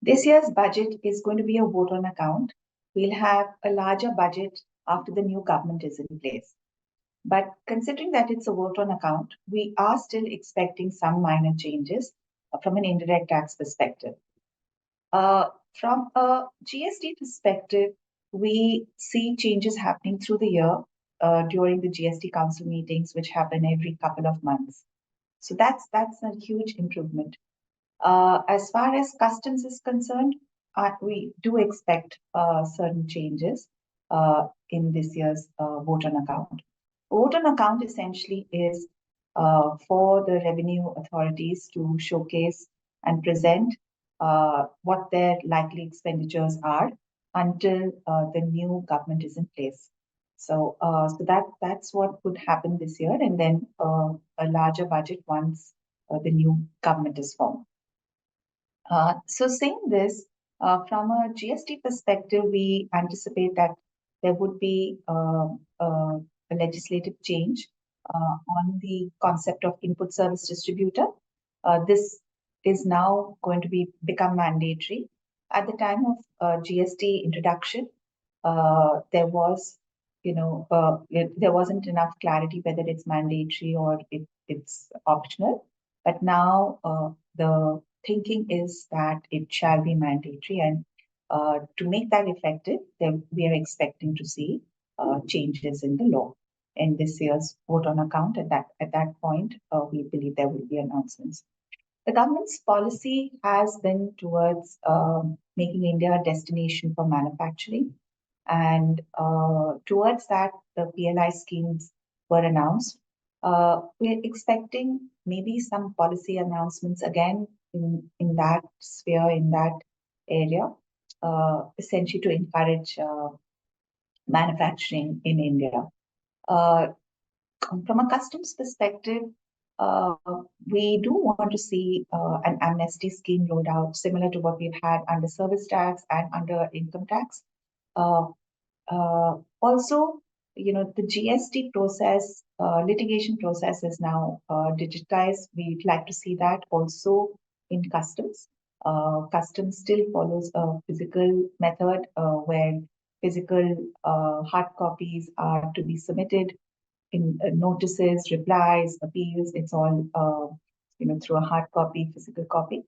This year's budget is going to be a vote on account. We'll have a larger budget after the new government is in place. But considering that it's a vote on account, we are still expecting some minor changes from an indirect tax perspective. From a GST perspective, we see changes happening through the year during the GST Council meetings, which happen every couple of months. So that's a huge improvement. As far as customs is concerned, we do expect certain changes in this year's vote on account. Vote on account essentially is for the revenue authorities to showcase and present what their likely expenditures are until the new government is in place. So, that's what would happen this year, and then a larger budget once the new government is formed. So saying this, from a GST perspective, we anticipate that there would be a legislative change on the concept of input service distributor. This is now going to become mandatory. At the time of GST introduction, there was, there wasn't enough clarity whether it's mandatory or it's optional. But now the thinking is that it shall be mandatory, and to make that effective, then we are expecting to see changes in the law. In this year's vote on account, at that point, we believe there will be announcements. The government's policy has been towards making India a destination for manufacturing, and towards that, the PLI schemes were announced. We're expecting maybe some policy announcements again in that sphere, in that area, essentially to encourage manufacturing in India. From a customs perspective, we do want to see an amnesty scheme rolled out, similar to what we've had under service tax and under income tax. Also, the GST process, litigation process is now digitized. We'd like to see that also in customs. Customs still follows a physical method where physical hard copies are to be submitted in notices, replies, appeals. It's all through a hard copy, physical copy.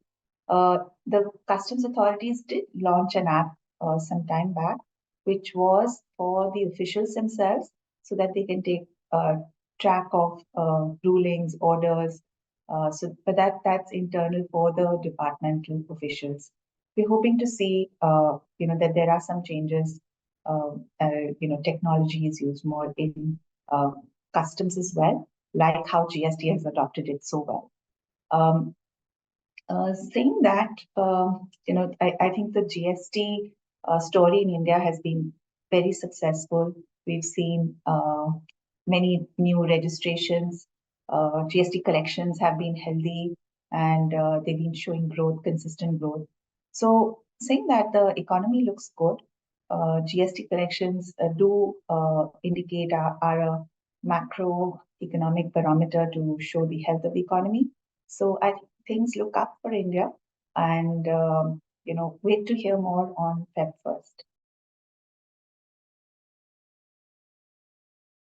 The customs authorities did launch an app some time back, which was for the officials themselves, so that they can take track of rulings, orders. But that's internal for the departmental officials. We're hoping to see, that there are some changes. Technology is used more in customs as well, like how GST has adopted it so well. Saying that, I think the GST story in India has been very successful. We've seen many new registrations. GST collections have been healthy, and they've been showing growth, consistent growth. So saying that the economy looks good, GST collections do indicate are a macroeconomic barometer to show the health of the economy. So I think things look up for India, and wait to hear more on Feb 1st.